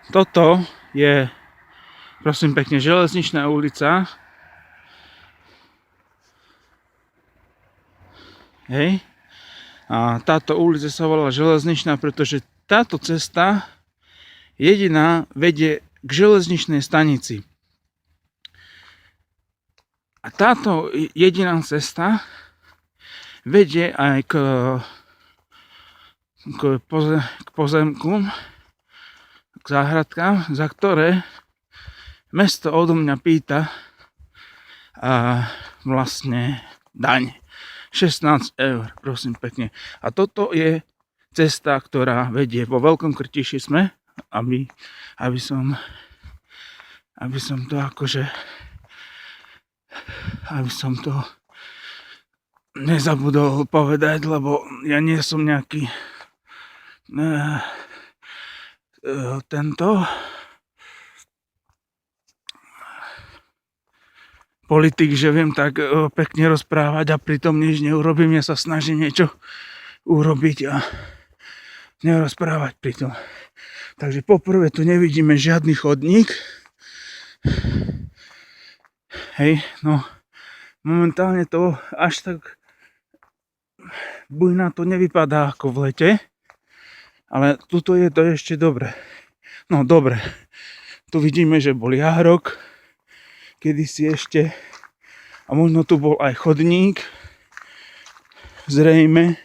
Toto je, prosím pekne, železničná ulica. Hej. A táto ulica sa volá železničná, pretože táto cesta jediná vedie k železničnej stanici. A táto jediná cesta vedie aj k pozemkom, k záhradkám, za ktoré mesto odo mňa pýta vlastne daň. 16 eur, prosím pekne. A toto je cesta, ktorá vedie vo Veľkom Krtiši sme, aby som to nezabudol povedať, lebo ja nie som nejaký politik, že viem tak pekne rozprávať a pritom nič neurobím. Ja sa snažím niečo urobiť a nerozprávať pritom. Takže poprvé tu nevidíme žiadny chodník. Hej, no momentálne to až tak bujná to nevypadá ako v lete, ale tuto je to ešte dobre. No dobre, tu vidíme, že bol jahrok, kedysi ešte, a možno tu bol aj chodník, zrejme,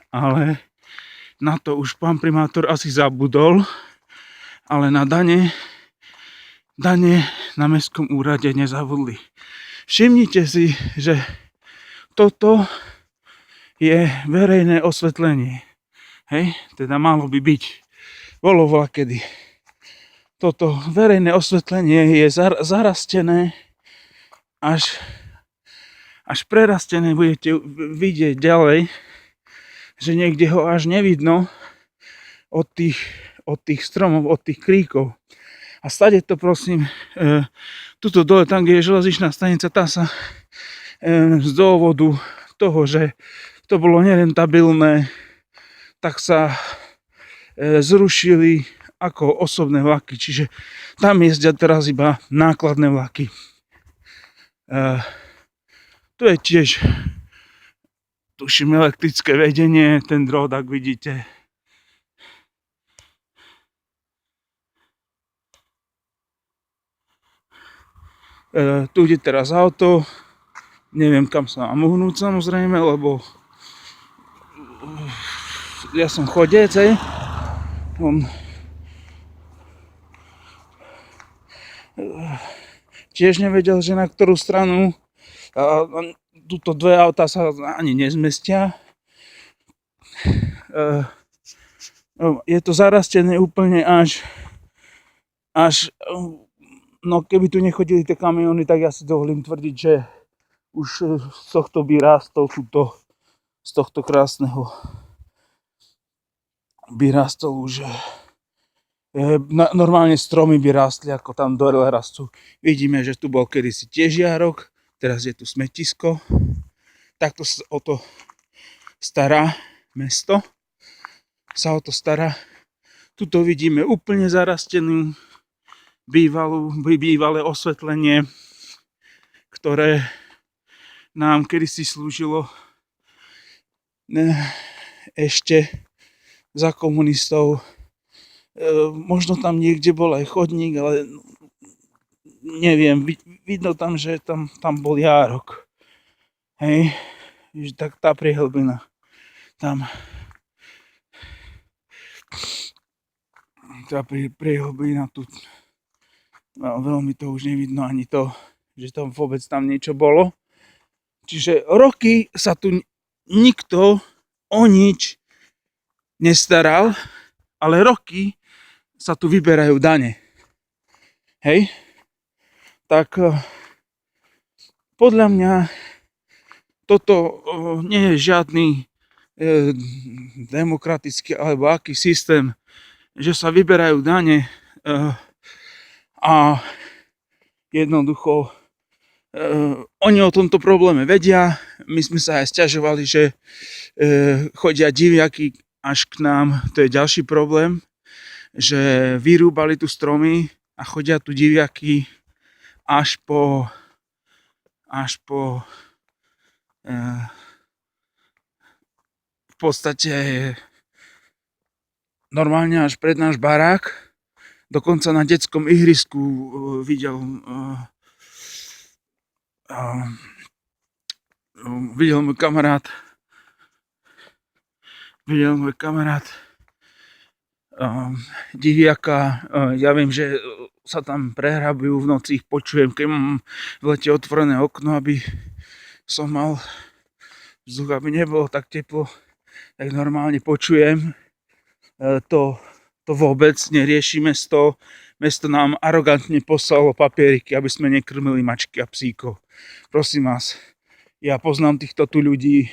ale na to už pán primátor asi zabudol, ale na dane na mestskom úrade nezabudli. Všimnite si, že toto je verejné osvetlenie. Hej, teda malo by byť. Bolo voľakedy. Toto verejné osvetlenie je zarastené, až prerastené budete vidieť ďalej, že niekde ho až nevidno od tých stromov, od tých kríkov. A stade to prosím, tuto dole, tam kde je železničná stanica, tá sa z dôvodu toho, že to bolo nerentabilné, tak sa zrušili ako osobné vlaky, čiže tam jezdia teraz iba nákladné vlaky. Tu je tiež, tuším, elektrické vedenie, ten drôt, ak vidíte. Tu ide teraz auto, neviem kam sa mám uhnúť samozrejme, lebo ja som chodec, on tiež nevedel, že na ktorú stranu. Tuto dve autá sa ani nezmestia. Je to zarastené úplne až no keby tu nechodili tie kamiony, tak ja si dovolím tvrdiť, že už z tohto by rástol z tohto krásneho by rástol už normálne stromy by rástli, ako tam dole rastú. Vidíme, že tu bol kedysi tiež jarok, teraz je tu smetisko. Takto sa o to stará mesto. Sa o to stará. Tuto vidíme úplne zarastenú bývalé osvetlenie, ktoré nám kedysi slúžilo ešte za komunistov. Možno tam niekde bol aj chodník, ale neviem, vidno tam, že tam bol járok. Hej, tak tá priehlbina tam. Tá priehlbina tu, no, veľmi to už nevidno ani to, že tam vôbec tam niečo bolo. Čiže roky sa tu nikto o nič nestaral, ale roky sa tu vyberajú dane. Hej? Tak podľa mňa toto nie je žiadny demokratický alebo aký systém, že sa vyberajú dane a jednoducho oni o tomto probléme vedia. My sme sa aj sťažovali, že chodia diviaky až k nám, to je ďalší problém, že vyrúbali tu stromy a chodia tu diviaky až po v podstate normálne až pred náš barák. Dokonca na detskom ihrisku videl môj kamarát diviaka. Ja viem, že sa tam prehrabujú v noci, ich počujem, keď mám v lete otvorené okno, aby som mal vzduch, aby nebolo tak teplo, tak normálne počujem. To vôbec nerieši mesto. Mesto nám arogantne poslalo papieriky, aby sme nekrmili mačky a psíkov. Prosím vás, ja poznám týchto tu ľudí,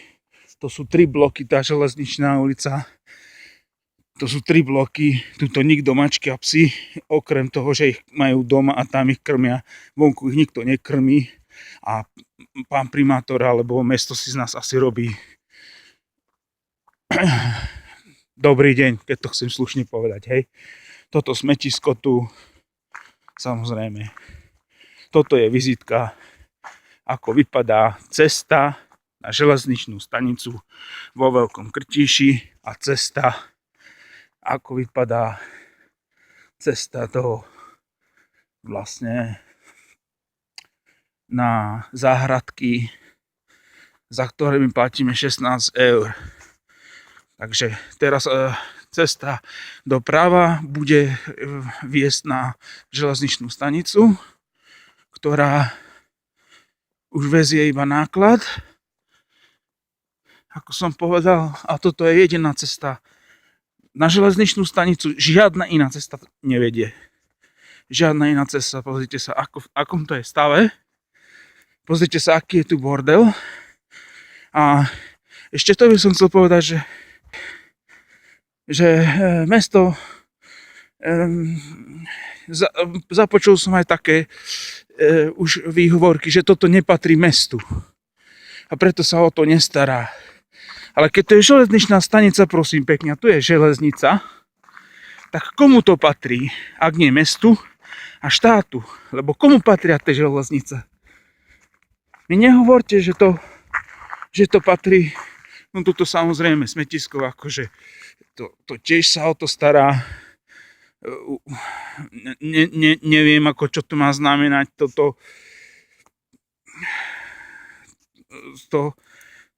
to sú 3 bloky, tá železničná ulica. To sú 3 bloky, tuto nikto mačky a psi, okrem toho, že ich majú doma a tam ich krmia, vonku ich nikto nekrmí a pán primátor alebo mesto si z nás asi robí dobrý deň, keď to chcem slušne povedať, hej. Toto smetisko tu, samozrejme, toto je vizitka, ako vypadá cesta na železničnú stanicu vo Veľkom Krtíši a cesta, ako vypadá cesta do vlastne na záhradky, za ktoré my platíme 16 €. Takže teraz cesta doprava bude viesť na železničnú stanicu, ktorá už vezie iba náklad. Ako som povedal, a toto je jediná cesta na železničnú stanicu, žiadna iná cesta nevedie. Žiadna iná cesta, pozrite sa, v akom to je stave. Pozrite sa, aký je tu bordel. A ešte to by som chcel povedať, že mesto, započul som aj také už výhovorky, že toto nepatrí mestu. A preto sa o to nestará. Ale keď to je železničná stanica, prosím pekne, a tu je železnica, tak komu to patrí, ak nie mestu a štátu? Lebo komu patria tie železnice? Mi nehovorte, že to patrí, no toto samozrejme smetisko, akože to tiež sa o to stará. Neviem, ako čo to má znamenať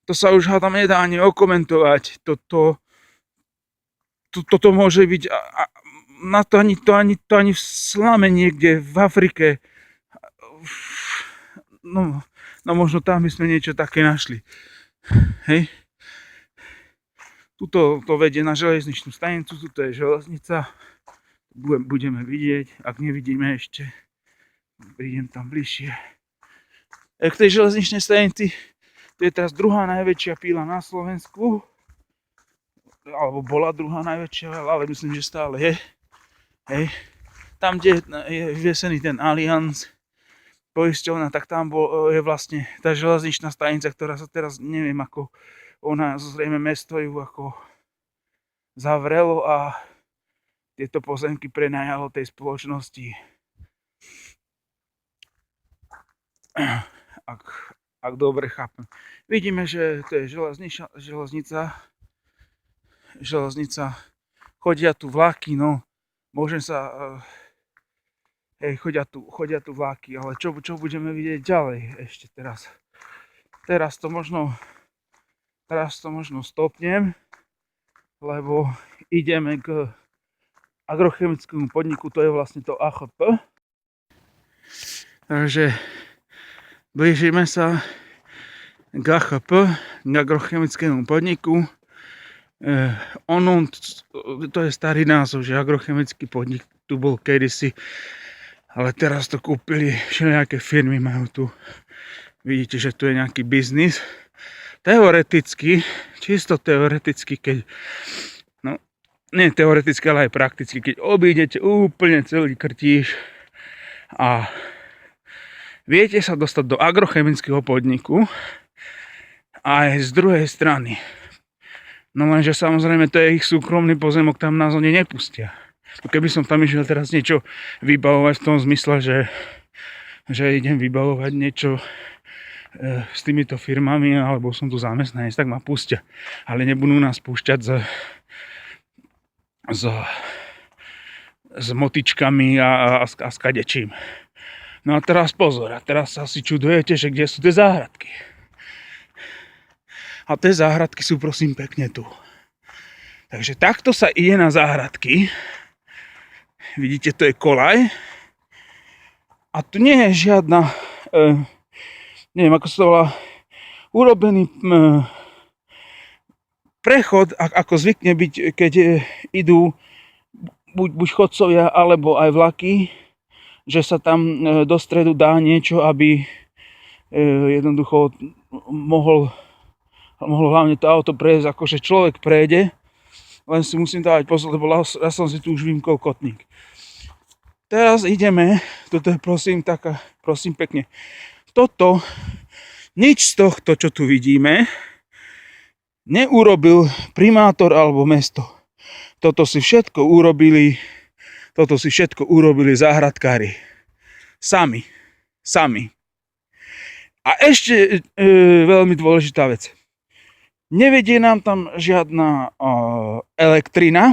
to sa už hádam nedá ani okomentovať. Toto môže byť na to ani v slame niekde v Afrike. No možno tam by sme niečo také našli. Hej. Tuto to vedie na železničnú stanicu, tuto je železnica. Budeme vidieť, ak nevidíme ešte, prídem tam bližšie. K tej železničnej stanici, to je teraz druhá najväčšia píla na Slovensku, alebo bola druhá najväčšia, ale myslím, že stále je. Hej. Tam, kde je vyvesený ten Allianz poisťovňa, tak tam je vlastne tá železničná stanica, ktorá sa teraz, neviem ako, ona zrejme mesto ju ako zavrelo a tieto pozemky prenajalo tej spoločnosti. Ak dobre chápem. Vidíme, že to je železnica. Chodia tu vlaky, no môžem sa... chodia tu vlaky, ale čo budeme vidieť ďalej ešte teraz? Teraz to možno stopnem, lebo ideme k agrochemickému podniku, to je vlastne to ACHP. Takže blížime sa k ACHP, k agrochemickému podniku. To je starý názov, že agrochemický podnik tu bol kedysi, ale teraz to kúpili všelijaké firmy, majú tu, vidíte, že tu je nejaký biznis. Teoreticky, čisto teoreticky, keď nie teoreticky, ale aj prakticky, keď obídete úplne celý Krtíš a viete sa dostať do agrochemického podniku aj z druhej strany. No lenže samozrejme to je ich súkromný pozemok, tam nás oni nepustia. Keby som tam išiel teraz niečo vybavovať v tom zmysle, že idem vybavovať niečo s týmito firmami, alebo som tu zamestnanec, tak ma pustia. Ale nebudú nás púšťať s motičkami a s kadečím. No a teraz pozor, a teraz sa si čudujete, že kde sú tie záhradky. A tie záhradky sú prosím pekne tu. Takže takto sa ide na záhradky. Vidíte, to je koľaj. A tu nie je žiadna, neviem ako sa to volá, urobený prechod, ako zvykne byť, keď idú buď chodcovia, alebo aj vlaky, že sa tam do stredu dá niečo, aby jednoducho mohlo hlavne to auto prejsť, akože človek prejde, len si musím dávať pozor, lebo ja som si tu už vymkol kotník. Teraz ideme, toto je prosím pekne, nič z tohto, čo tu vidíme, neurobil primátor alebo mesto. Toto si všetko urobili záhradkári. Sami. A ešte veľmi dôležitá vec. Nevedie nám tam žiadna elektrina,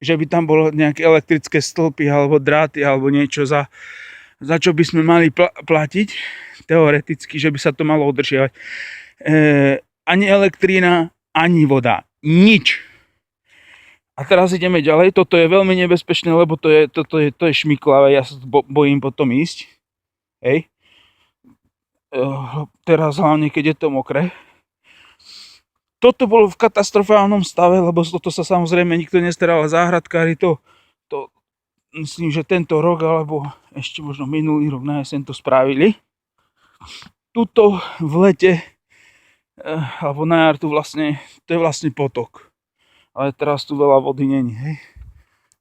že by tam bolo nejaké elektrické stĺpy alebo dráty alebo niečo, za čo by sme mali platiť, teoreticky, že by sa to malo udržiavať. Ani elektrina, ani voda. Nič. A teraz ideme ďalej. Toto je veľmi nebezpečné, lebo to je šmiklavé. Ja sa bojím potom ísť. Hej. Teraz hlavne, keď je to mokré. Toto bolo v katastrofálnom stave, lebo toto sa samozrejme nikto nestaral. Záhradkári to myslím, že tento rok, alebo ešte možno minulý rok na jeseň to spravili. Tuto v lete, alebo na jar to je vlastne potok. Ale teraz tu veľa vody není, hej.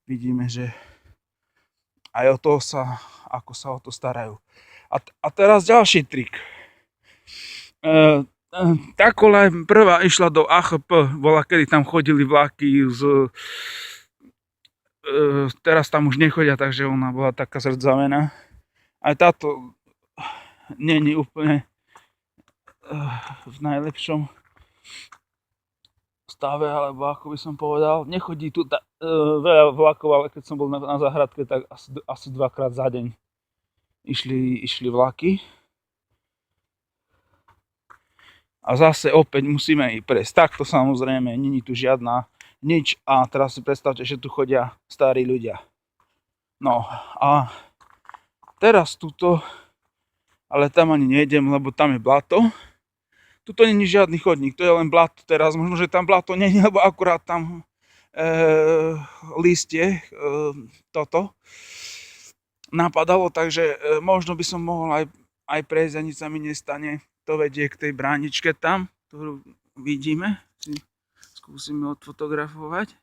Vidíme, že aj o to ako sa o to starajú. A teraz ďalší trik. Tá koľaj prvá išla do AHP, bola kedy tam chodili vlaky teraz tam už nechodia, takže ona bola taká zrdzavená. Aj táto není úplne v najlepšom stave, alebo ako by som povedal. Nechodí tu veľa vlakov, ale keď som bol na záhradke, tak asi 2-krát za deň išli vlaky. A zase opäť musíme ich prejsť. Takto samozrejme, není tu žiadna nič. A teraz si predstavte, že tu chodia starí ľudia. No a teraz tuto, ale tam ani nejdem, lebo tam je blato. Tuto není žiadny chodník, to je len blato teraz. Možno, že tam blato není, lebo akurát tam listie toto napadalo, takže možno by som mohol aj prejsť a nič sa mi nestane. To vedie k tej bráničke tam, ktorú vidíme. Skúsime odfotografovať.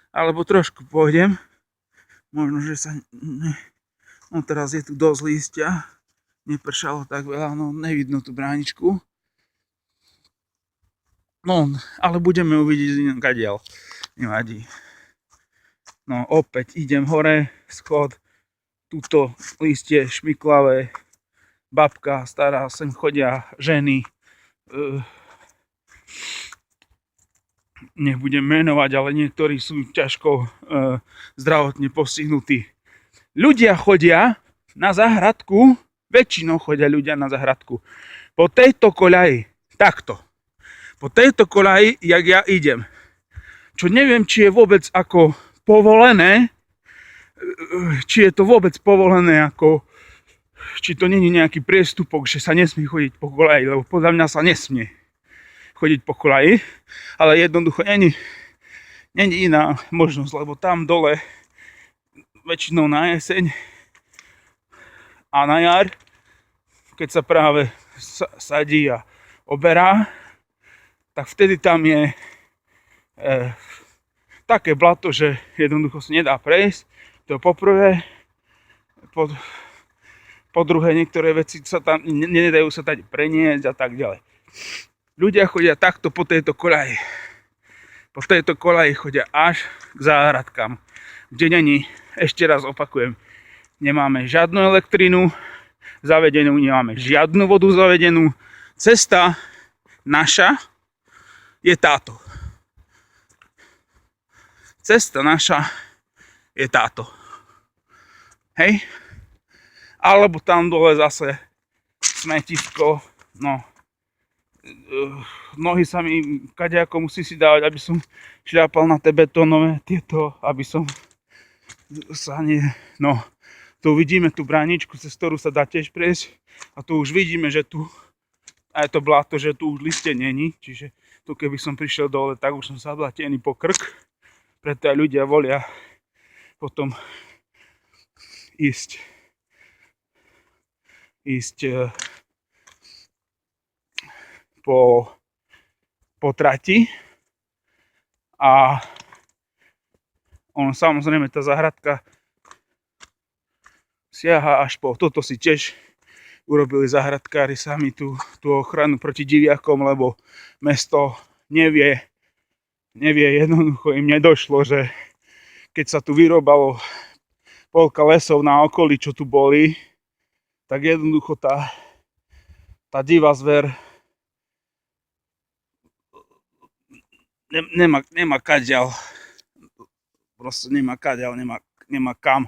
Alebo trošku pôjdem. Možno, že sa... No teraz je tu dosť lístia. Nepršalo tak veľa, no nevidno tú bráničku. No, ale budeme uvidieť kadiaľ. Nevadí. No opäť idem hore, schod. Tuto listie šmiklavé. Babka stará, sem chodia ženy. Nebudem menovať, ale niektorí sú ťažko zdravotne postihnutí. Ľudia chodia na záhradku. Väčšinou chodia ľudia na záhradku. Po tejto koľaji, takto. Po tejto koľaji, jak ja idem. Čo neviem, či je vôbec ako povolené, či je to vôbec povolené ako, či to nie je nejaký priestupok, že sa nesmie chodiť po koľaji, lebo podľa mňa sa nesmie chodiť po koľaji, ale jednoducho není iná možnosť, lebo tam dole väčšinou na jeseň a na jar, keď sa práve sadí a oberá, tak vtedy tam je také blato, že jednoducho sa nedá prejsť. To po prvé. Po druhé, niektoré veci sa tam nedajú sa tady preniesť a tak ďalej. Ľudia chodia takto po tejto koľaji. Po tejto kolaji chodia až k záhradkám, kde není, ešte raz opakujem, nemáme žiadnu elektrinu zavedenú, nemáme žiadnu vodu zavedenú. Cesta naša je táto. Cesta naša je táto. Hej? Alebo tam dole zase smetisko, no. Nohy sa mi kadejako musí si dávať, aby som šľapal na tie betónové tieto, aby som sa nie... No, tu vidíme tú bráničku, cez ktorú sa dá tiež prejsť a tu už vidíme, že tu aj to bláto, že tu už liste není, čiže tu keby som prišiel dole, tak už som zablatený po krk, preto aj ľudia volia potom ísť po trati a samozrejme tá záhradka siaha až po toto. Si tiež urobili záhradkári sami tú ochranu proti diviakom, lebo mesto nevie, jednoducho im nedošlo, že keď sa tu vyrobalo polka lesov na okolí, čo tu boli, tak jednoducho tá divá zver nemá kadiaľ, proste nemá kadiaľ, nemá kam.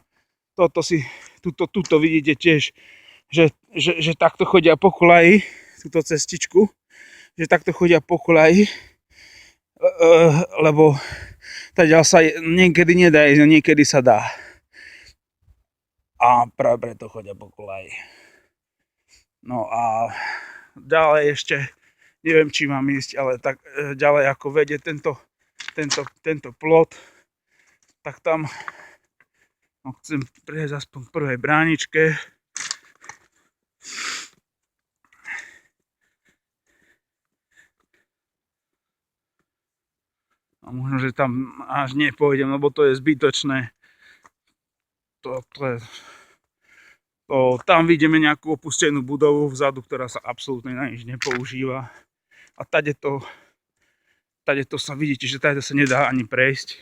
Tuto vidíte tiež, že takto chodia po kolaji, túto cestičku, že takto chodia po kolaji, lebo tadiaľ sa niekedy nedá ísť, niekedy sa dá. A práve preto chodia po kolaji. No a ďalej ešte, neviem, či mám ísť, ale tak ďalej ako vedie tento plot, tak tam chcem prejsť aspoň v prvej bráničke. A možno, že tam až nepôjdem, lebo to je zbytočné. Tam vidíme nejakú opustenú budovu vzadu, ktorá sa absolútne na nič nepoužíva. A tadeto sa vidíte, že tadeto sa nedá ani prejsť.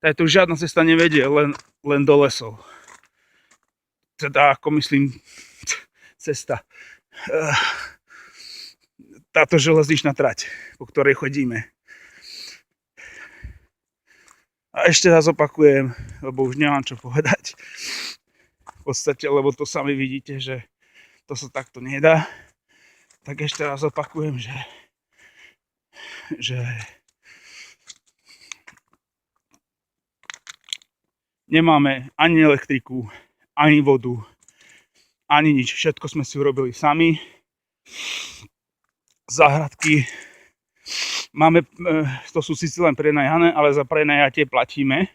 Tadeto žiadna cesta nevedie, len do lesov. Teda, ako myslím, cesta. Táto železničná trať, po ktorej chodíme. A ešte raz opakujem, lebo už nemám čo povedať. V podstate, lebo to sami vidíte, že to sa takto nedá. Tak ešte raz opakujem, že nemáme ani elektriku, ani vodu, ani nič. Všetko sme si urobili sami. Záhradky máme, to sú síce len prenajané, ale za prenajatie platíme.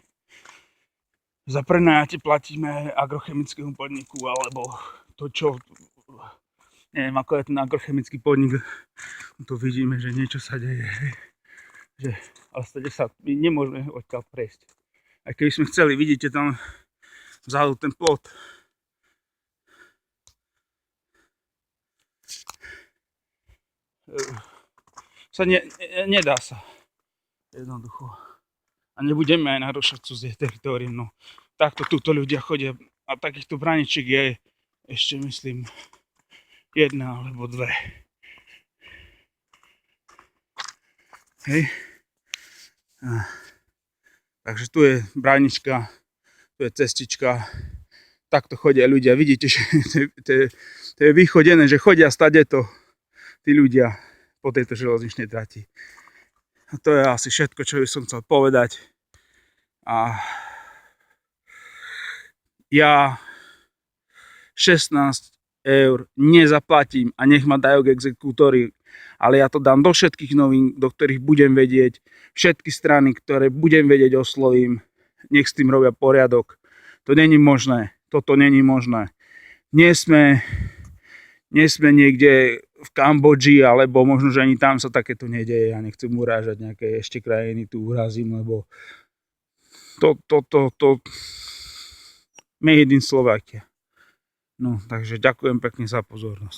Za prenajatie platíme agrochemickému podniku, alebo to, čo... Neviem, ako je ten agrochemický podnik. Tu vidíme, že niečo sa deje. Ale stade sa my nemôžeme odtiaľ prejsť. Aj keby sme chceli, vidíte tam vzadu ten plot. Nedá sa. Jednoducho. A nebudeme aj narušať cudzie teritorium. No, takto túto ľudia chodia a takýchto bráničiek je ešte, myslím, 1 alebo 2. Hej. Takže tu je bránička, tu je cestička. Takto chodia ľudia. Vidíte, že to je vychodené, že chodia stadeto tí ľudia po tejto železničnej trati. A to je asi všetko, čo by som chcel povedať. A ja 16 eur nezaplatím a nech ma dajú k exekútori, ale ja to dám do všetkých novín, do ktorých budem vedieť, všetky strany, ktoré budem vedieť, oslovím, nech s tým robia poriadok. To není možné, toto není možné. Nie sme niekde v Kambodži, alebo možno, že ani tam sa takéto nedeje. Ja nechcem urážať nejaké ešte krajiny, tu urazím, lebo to made in Slovakia. No, takže ďakujem pekne za pozornosť.